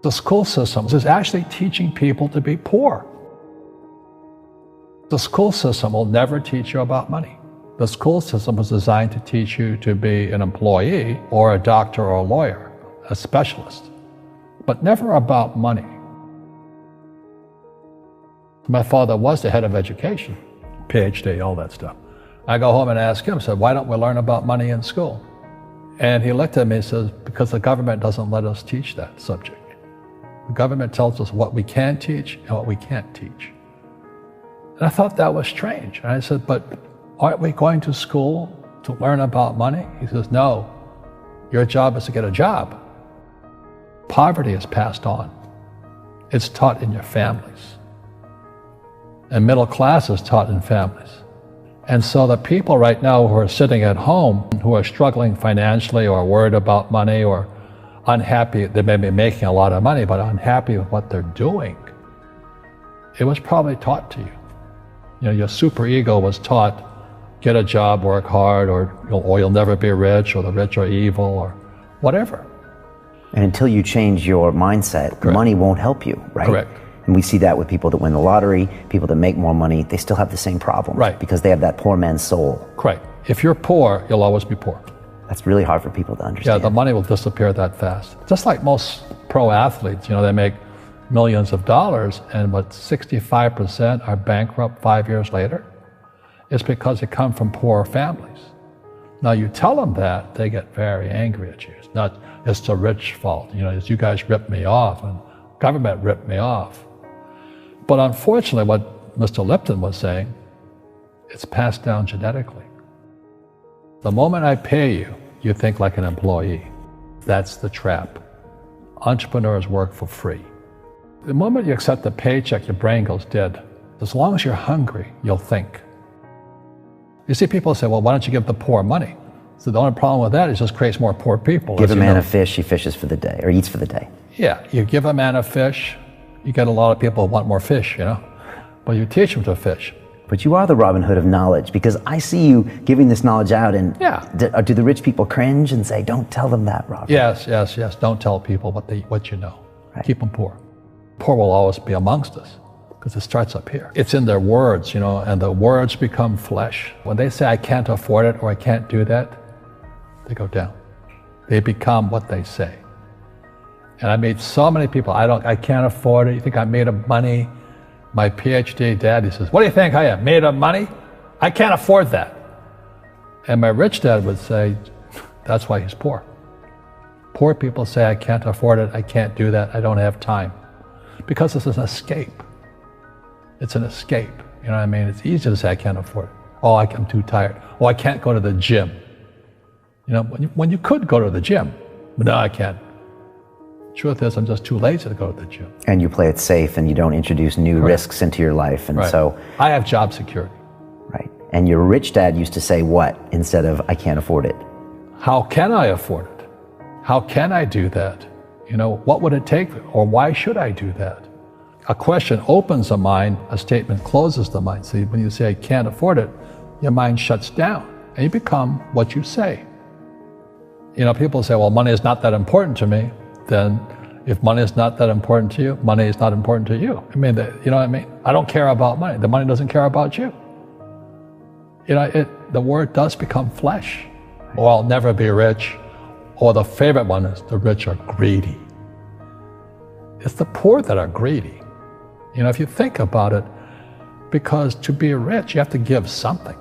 The school system is actually teaching people to be poor. The school system will never teach you about money. The school system was designed to teach you to be an employee or a doctor or a lawyer, a specialist, but never about money. My father was the head of education, PhD, all that stuff. I go home and ask him, I said, why don't we learn about money in school? And he looked at me and says, because the government doesn't let us teach that subject. The government tells us what we can teach and what we can't teach. And I thought that was strange. And I said, but aren't we going to school to learn about money? He says, no, your job is to get a job. Poverty is passed on. It's taught in your families. And middle class is taught in families. And so the people right now who are sitting at home, who are struggling financially or worried about money or unhappy, they may be making a lot of money, but unhappy with what they're doing, it was probably taught to you. You know, your superego was taught, get a job, work hard, or you'll never be rich, or the rich are evil, or whatever. And until you change your mindset, Correct. Money won't help you, right? Correct. And we see that with people that win the lottery, people that make more money, they still have the same problem. Right. Because they have that poor man's soul. Correct. If you're poor, you'll always be poor. That's really hard for people to understand. Yeah, the money will disappear that fast. Just like most pro athletes, you know, they make millions of dollars, and what 65% are bankrupt 5 years later. It's because they come from poor families. Now you tell them that, they get very angry at you. It's not, it's the rich fault. You know, it's you guys ripped me off and government ripped me off. But unfortunately, what Mr. Lipton was saying, it's passed down genetically. The moment I pay you, you think like an employee. That's the trap. Entrepreneurs work for free. The moment you accept the paycheck, your brain goes dead. As long as you're hungry, you'll think. You see people say, well, why don't you give the poor money? So the only problem with that is it just creates more poor people. Give a man a fish, he fishes for the day, or eats for the day. Yeah, you give a man a fish, you get a lot of people who want more fish, you know? But you teach them to fish. But you are the Robin Hood of knowledge, because I see you giving this knowledge out, and yeah. Do the rich people cringe and say, don't tell them that, Robin? Yes, yes, yes. Don't tell people what you know. Right. Keep them poor. Poor will always be amongst us, because it starts up here. It's in their words, you know, and the words become flesh. When they say, I can't afford it, or I can't do that, they go down. They become what they say. And I meet so many people, I can't afford it. You think I'm made of money? My PhD dad, he says, what do you think I am, made of money? I can't afford that. And my rich dad would say, that's why he's poor. Poor people say, I can't afford it, I can't do that, I don't have time. Because it's an escape. It's an escape, you know what I mean? It's easy to say, I can't afford it. Oh, I'm too tired. Oh, I can't go to the gym. You know, when you could go to the gym, but no, I can't. Truth is, I'm just too lazy to go to the gym. And you play it safe, and you don't introduce new Correct. risks into your life, and Right. so... I have job security. Right. And your rich dad used to say what instead of, I can't afford it? How can I afford it? How can I do that? You know, what would it take, or why should I do that? A question opens the mind, a statement closes the mind. See, when you say, I can't afford it, your mind shuts down, and you become what you say. You know, people say, well, money is not that important to me. Then if money is not that important to you, money is not important to you. I mean, you know what I mean? I don't care about money. The money doesn't care about you. You know, the word does become flesh. Or I'll never be rich. Or the favorite one is the rich are greedy. It's the poor that are greedy. You know, if you think about it, because to be rich, you have to give something.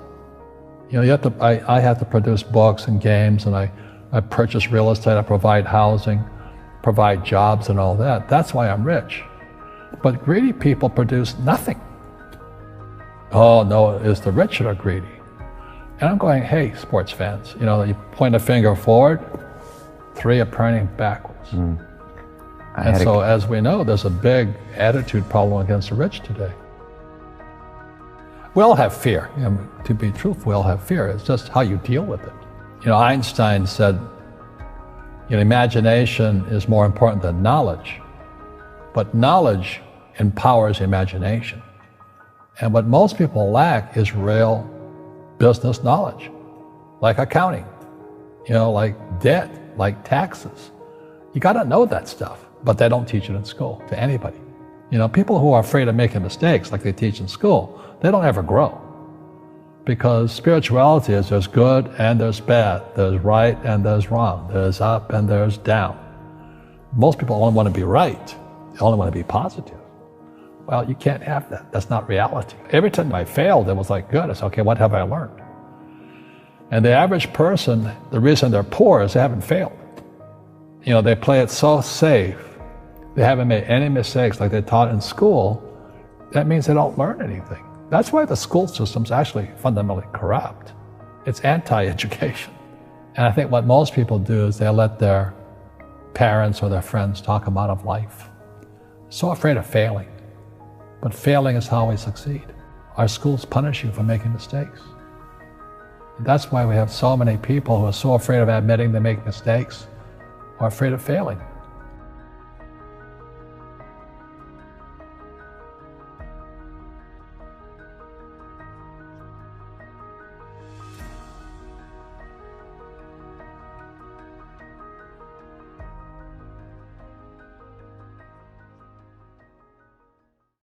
You know, you have to, I have to produce books and games, and I purchase real estate, I provide housing, provide jobs and all that. That's why I'm rich. But greedy people produce nothing. Oh no, it's the rich that are greedy. And I'm going, hey, sports fans, you know, you point a finger forward, 3 are pointing backwards. And so as we know, there's a big attitude problem against the rich today. We all have fear. You know, to be truthful, we all have fear. It's just how you deal with it. You know, Einstein said, you know, imagination is more important than knowledge, but knowledge empowers imagination. And what most people lack is real business knowledge, like accounting, you know, like debt, like taxes. You got to know that stuff. but they don't teach it in school to anybody. You know, people who are afraid of making mistakes like they teach in school, they don't ever grow. Because spirituality is there's good and there's bad, there's right and there's wrong, there's up and there's down. Most people only want to be right, they only want to be positive. Well, you can't have that, that's not reality. Every time I failed, it was like, good, I said, okay, what have I learned? And the average person, the reason they're poor is they haven't failed. You know, they play it so safe, they haven't made any mistakes like they taught in school. That means they don't learn anything. That's why the school system's actually fundamentally corrupt. It's anti-education. And I think what most people do is they let their parents or their friends talk them out of life. So afraid of failing. But failing is how we succeed. Our schools punish you for making mistakes. That's why we have so many people who are so afraid of admitting they make mistakes or afraid of failing.